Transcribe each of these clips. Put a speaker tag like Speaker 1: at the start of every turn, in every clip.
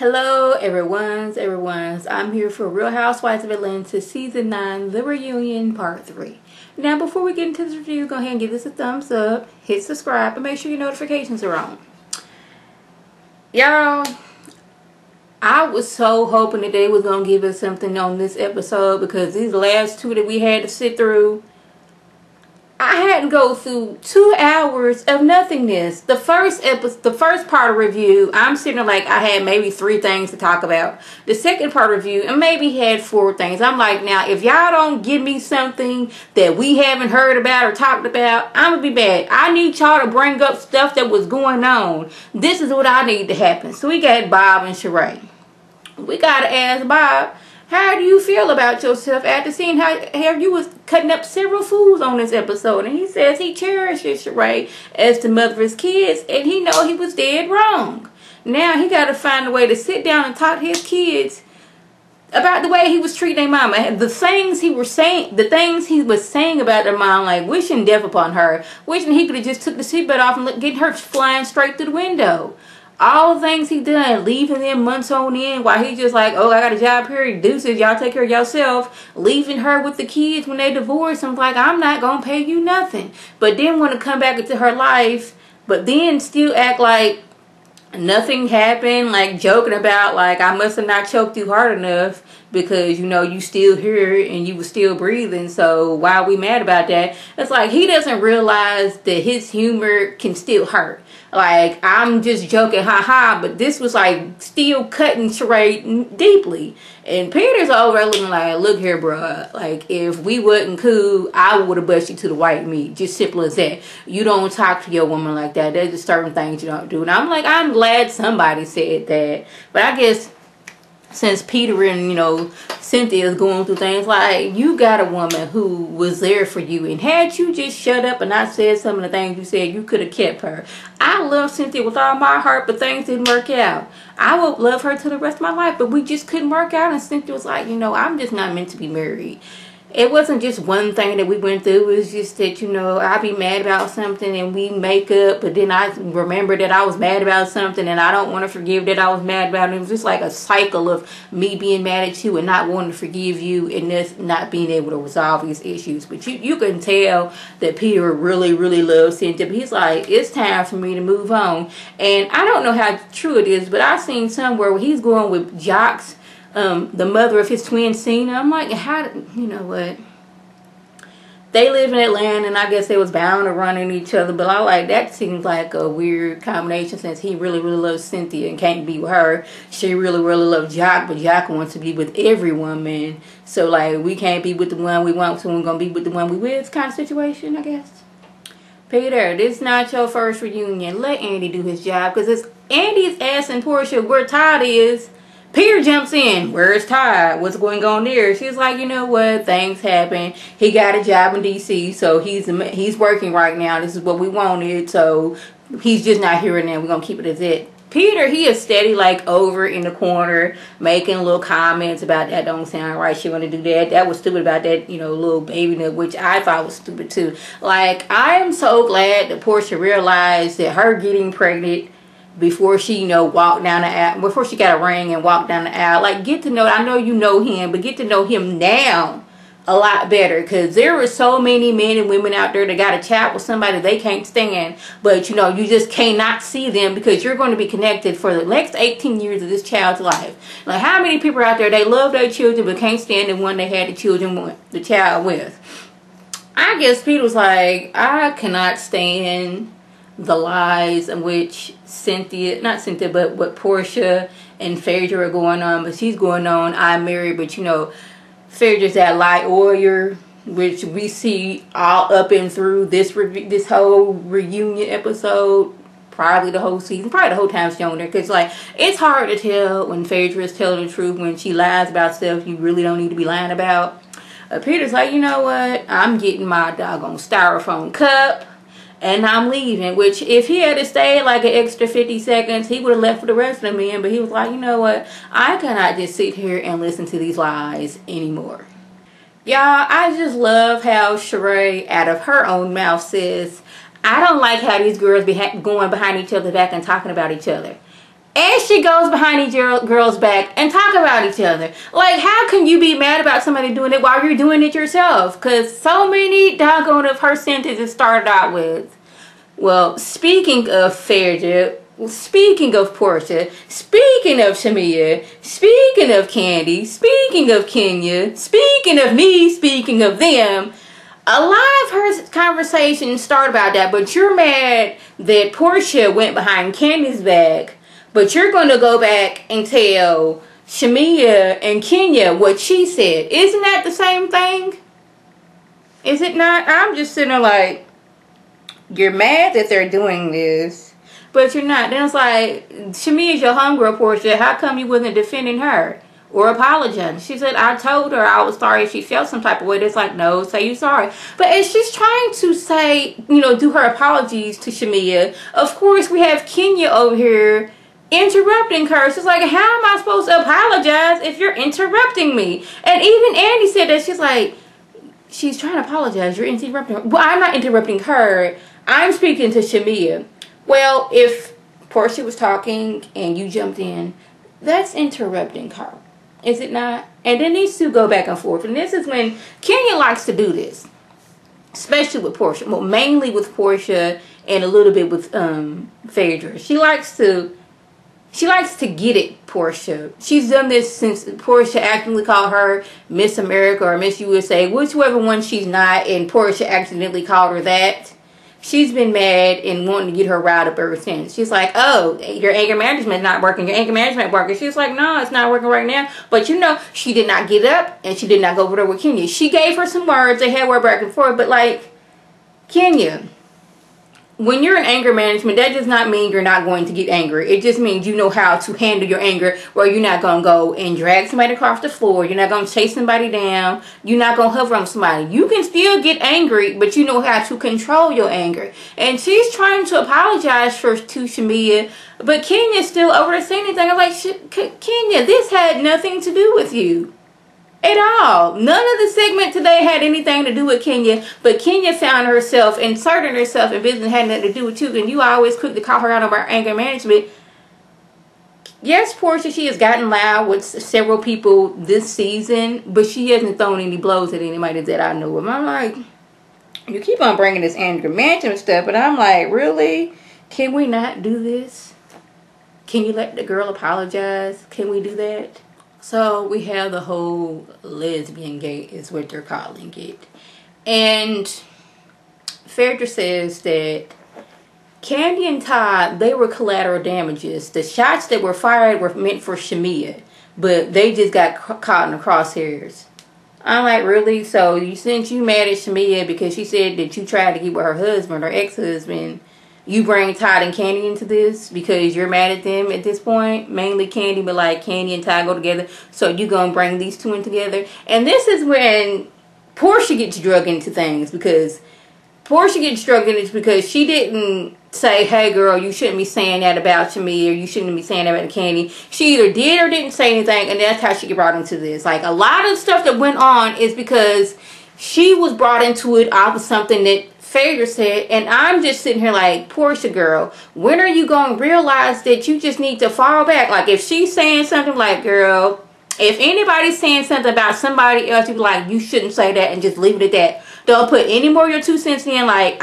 Speaker 1: Hello everyone's. I'm here for Real Housewives of Atlanta Season 9, The Reunion Part 3. Now before we get into this review, go ahead and give this a thumbs up, hit subscribe, and make sure your notifications are on. Y'all, I was so hoping that they was going to give us something on this episode because these last two that we had to sit through, I had to go through 2 hours of nothingness. The first part of review, I'm sitting there like I had maybe 3 things to talk about. The second part of review, I maybe had 4 things. I'm like, now if y'all don't give me something that we haven't heard about or talked about, I'm gonna be bad. I need y'all to bring up stuff that was going on. This is what I need to happen. So we got Bob and Sheree. We gotta ask Bob, how do you feel about yourself after seeing how you was cutting up several foods on this episode? And he says he cherishes Sheree as the mother of his kids, and he know he was dead wrong. Now he got to find a way to sit down and talk to his kids about the way he was treating their mama. The things he was saying about their mom, like wishing death upon her, wishing he could have just took the seatbelt off and getting her flying straight through the window. All the things he done, leaving them months on end while he just like, oh, I got a job here, deuces, y'all take care of yourself. Leaving her with the kids when they divorced. I'm like, I'm not going to pay you nothing. But then want to come back into her life, but then still act like nothing happened, like joking about like I must have not choked you hard enough because you know you still here and you were still breathing, so why are we mad about that? It's like he doesn't realize that his humor can still hurt. Like, I'm just joking, haha, but this was like still cutting Sheree deeply. And Peter's over there looking like, look here, bruh. Like, if we wasn't cool, I would have busted you to the white meat. Just simple as that. You don't talk to your woman like that. There's just certain things you don't do. And I'm like, I'm glad somebody said that. But I guess since Peter and, you know, Cynthia is going through things, like, you got a woman who was there for you. And had you just shut up and not said some of the things you said, you could have kept her. I love Cynthia with all my heart, but things didn't work out. I would love her till the rest of my life, but we just couldn't work out. And Cynthia was like, you know, I'm just not meant to be married. It wasn't just one thing that we went through. It was just that, you know, I'd be mad about something and we make up, but then I remember that I was mad about something and I don't want to forgive that I was mad about it. It was just like a cycle of me being mad at you and not wanting to forgive you and this not being able to resolve these issues. But you can tell that Peter really, really loves Cynthia. But he's like, it's time for me to move on. And I don't know how true it is, but I've seen somewhere where he's going with Jocks, the mother of his twin Cena. I'm like, how, you know what? They live in Atlanta, and I guess they was bound to run into each other. But I like, that seems like a weird combination since he really, really loves Cynthia and can't be with her. She really, really loves Jock, but Jock wants to be with every woman. So, like, we can't be with the one we want, so we're going to be with the one we with kind of situation, I guess. Peter, this is not your first reunion. Let Andy do his job, because Andy's asking Porsha where Todd is. Peter jumps in. Where's Todd? What's going on there? She's like, you know what? Things happen. He got a job in D.C., so he's working right now. This is what we wanted, so he's just not here now. We're going to keep it as it. Peter, he is steady, like, over in the corner, making little comments about that don't sound right. She want to do that. That was stupid about that, you know, little baby nut, which I thought was stupid, too. Like, I am so glad that Porsha realized that her getting pregnant before she, you know, walked down the aisle, before she got a ring and walked down the aisle. Like, get to know, I know you know him, but get to know him now a lot better, because there are so many men and women out there that got a child with somebody they can't stand, but, you know, you just cannot see them because you're going to be connected for the next 18 years of this child's life. Like, how many people out there, they love their children but can't stand the one they had the child with? I guess Pete was like, I cannot stand the lies in which what Porsha and Phaedra are going on, but she's going on, I'm married, but, you know, Phaedra's that lie warrior, which we see all up and through this whole reunion episode, probably the whole season, probably the whole time she's on there, because, like, it's hard to tell when Phaedra is telling the truth, when she lies about stuff you really don't need to be lying about. Peter's like, you know what, I'm getting my doggone styrofoam cup, and I'm leaving, which if he had to stay like an extra 50 seconds, he would have left for the rest of the men. But he was like, you know what? I cannot just sit here and listen to these lies anymore. Y'all, I just love how Sheree, out of her own mouth, says, I don't like how these girls be going behind each other's back and talking about each other. And she goes behind these girls' back and talk about each other. Like, how can you be mad about somebody doing it while you're doing it yourself? Because so many doggone of her sentences started out with, well, speaking of PHAEDRA, speaking of Porsha, speaking of SHAMEA, speaking of Kandi, speaking of Kenya, speaking of me, speaking of them. A lot of her conversations start about that, but you're mad that Porsha went behind Kandi's back, but you're going to go back and tell SHAMEA and Kenya what she said. Isn't that the same thing? Is it not? I'm just sitting there like, you're mad that they're doing this, but you're not. Then it's like, SHAMEA is your homegirl, Porsha. How come you wasn't defending her or apologizing? She said, I told her I was sorry if she felt some type of way. It's like, no, say you sorry. But as she's trying to say, you know, do her apologies to SHAMEA, of course we have Kenya over here interrupting her. She's like, how am I supposed to apologize if you're interrupting me? And even Andy said that. She's like, she's trying to apologize. You're interrupting her. Well, I'm not interrupting her. I'm speaking to SHAMEA. Well, if Porsha was talking and you jumped in, that's interrupting her. Is it not? And then these two go back and forth. And this is when Kenya likes to do this. Especially with Porsha. Well, mainly with Porsha and a little bit with PHAEDRA. She likes to get it, Porsha. She's done this since Porsha accidentally called her Miss America or Miss USA, whichever one she's not, and Porsha accidentally called her that. She's been mad and wanting to get her riled up ever since. She's like, oh, your anger management's not working. Your anger management working. She's like, no, it's not working right now. But you know, she did not get up and she did not go over there with Kenya. She gave her some words. They had word back and forth. But like, Kenya, when you're in anger management, that does not mean you're not going to get angry. It just means you know how to handle your anger, where you're not going to go and drag somebody across the floor. You're not going to chase somebody down. You're not going to hover on somebody. You can still get angry, but you know how to control your anger. And she's trying to apologize to SHAMEA, but Kenya's still over there saying anything. I'm like, Kenya, this had nothing to do with you at all. None of the segment today had anything to do with Kenya, but Kenya found herself inserting herself in business had nothing to do with you, and you always quick to call her out on her anger management. Yes, Porsha, she has gotten loud with several people this season, but she hasn't thrown any blows at anybody that I know of. I'm like, you keep on bringing this anger management stuff, but I'm like, really? Can we not do this? Can you let the girl apologize? Can we do that? So we have the whole lesbian gate is what they're calling it. And PHAEDRA says that Kandi and Todd, they were collateral damages. The shots that were fired were meant for SHAMEA, but they just got caught in the crosshairs. I'm like, really? So since you mad at SHAMEA because she said that you tried to get with her husband or ex-husband, you bring Todd and Kandi into this because you're mad at them at this point. Mainly Kandi, but like Kandi and Todd go together. So you gonna bring these two in together. And this is when Porsha gets drug into things, because Porsha gets drug into because she didn't say, hey girl, you shouldn't be saying that about SHAMEA, or you shouldn't be saying that about Kandi. She either did or didn't say anything, and that's how she get brought into this. Like, a lot of stuff that went on is because she was brought into it off of something that PHAEDRA said, and I'm just sitting here like, Porsha girl, when are you going to realize that you just need to fall back? Like, if she's saying something, like, girl, if anybody's saying something about somebody else, you be like, you shouldn't say that, and just leave it at that. Don't put any more of your 2 cents in, like,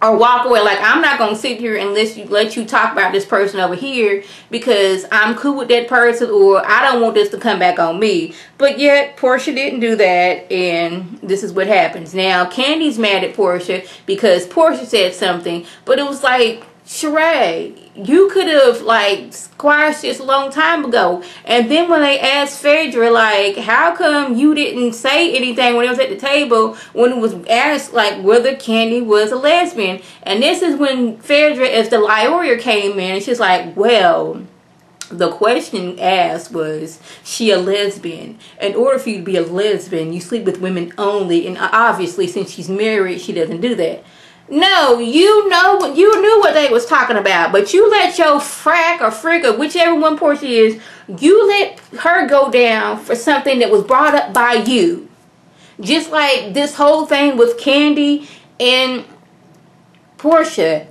Speaker 1: or walk away. Like, I'm not going to sit here and let you talk about this person over here because I'm cool with that person, or I don't want this to come back on me. But yet, Porsha didn't do that, and this is what happens. Now, Kandi's mad at Porsha because Porsha said something, but it was like, Sheree, you could have, like, squashed this a long time ago. And then when they asked PHAEDRA, like, how come you didn't say anything when it was at the table when it was asked, like, whether Kandi was a lesbian? And this is when PHAEDRA, as the lawyer, came in, and she's like, well, the question asked was, she a lesbian? In order for you to be a lesbian, you sleep with women only. And obviously, since she's married, she doesn't do that. No, you knew what they was talking about, but you let your frack or frick or whichever one Porsha is, you let her go down for something that was brought up by you. Just like this whole thing with Kandi and Porsha.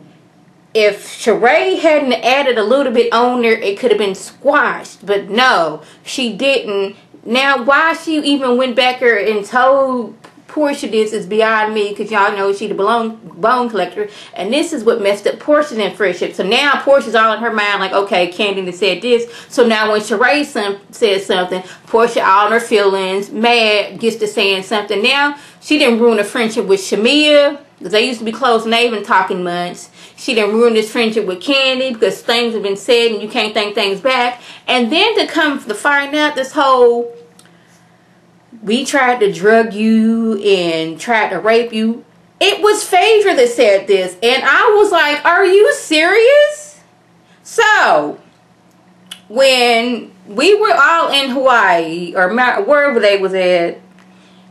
Speaker 1: if Sheree hadn't added a little bit on there, it could have been squashed. But no, she didn't. Now, why she even went back there and told Porsha this is beyond me, because y'all know she the bone collector, and this is what messed up Porsha's in friendship. So now Porsha's all in her mind like, okay, Kandi said this, so now when Sheree says something, Porsha all in her feelings, mad, gets to saying something. Now she didn't ruin a friendship with SHAMEA, because they used to be close and they even talking months. She didn't ruin this friendship with Kandi because things have been said and you can't think things back. And then to come to find out this whole, we tried to drug you and tried to rape you. It was PHAEDRA that said this. And I was like, are you serious? So, when we were all in Hawaii, or wherever they was at,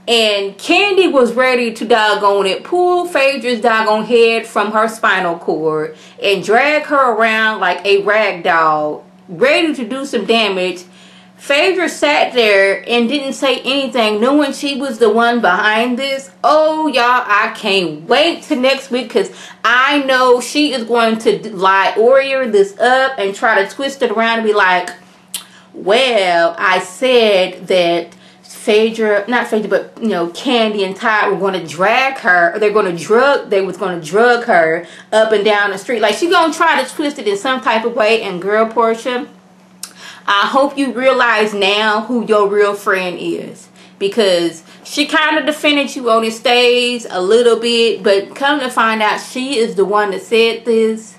Speaker 1: and Kandi was ready to doggone it pull PHAEDRA's doggone head from her spinal cord and drag her around like a rag doll, ready to do some damage, PHAEDRA sat there and didn't say anything, knowing she was the one behind this. Oh, y'all, I can't wait till next week, because I know she is going to order this up and try to twist it around and be like, well, I said that PHAEDRA, not PHAEDRA, but you know, Kandi and Todd were going to drag her. They was going to drug her up and down the street. Like, she's going to try to twist it in some type of way. And girl, Porsha, I hope you realize now who your real friend is, because she kind of defended you on the stage a little bit, but come to find out, she is the one that said this,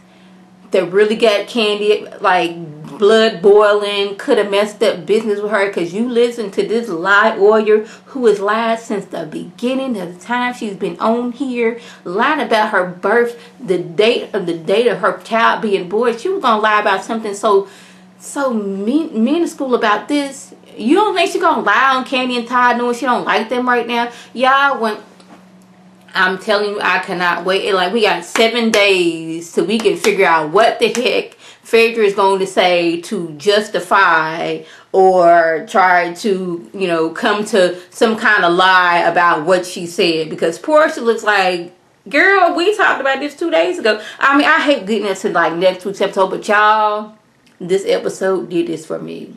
Speaker 1: that really got Kandi like blood boiling, could have messed up business with her, because you listen to this lawyer who has lied since the beginning of the time she's been on here, lying about her birth, the date of her child being born. She was gonna lie about something so minuscule about this. You don't think she's gonna lie on Kandi and Todd knowing she don't like them right now? Y'all, when I'm telling you, I cannot wait. Like, we got 7 days till we can figure out what the heck PHAEDRA is going to say to justify or try to, you know, come to some kind of lie about what she said. Because Porsha looks like, girl, we talked about this 2 days ago. I mean, I hate getting into like next week's episode, but y'all, this episode did this for me.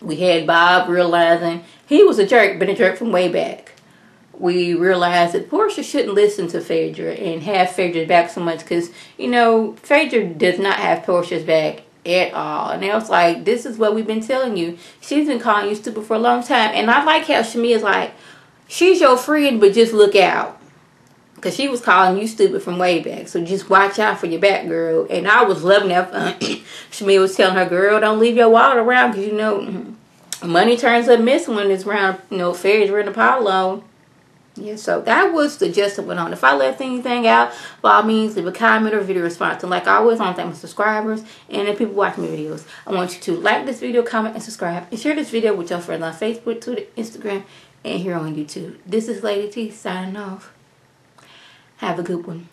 Speaker 1: We had Bob realizing he was a jerk, but a jerk from way back. We realized that Porsha shouldn't listen to PHAEDRA and have PHAEDRA's back so much, because, you know, PHAEDRA does not have Porsha's back at all. And it was like, this is what we've been telling you. She's been calling you stupid for a long time. And I like how SHAMEA is like, she's your friend, but just look out, because she was calling you stupid from way back. So just watch out for your back, girl. And I was loving that. SHAMEA was telling her, girl, don't leave your wallet around, because, you know, money turns up missing when it's around, you know, PHAEDRA and Apollo. Yeah, so that was the gist of what on. If I left anything out, by all means, leave a comment or video response. And like always, I want to thank my subscribers and the people watching my videos. I want you to like this video, comment, and subscribe. And share this video with your friends on Facebook, Twitter, Instagram, and here on YouTube. This is Lady T signing off. Have a good one.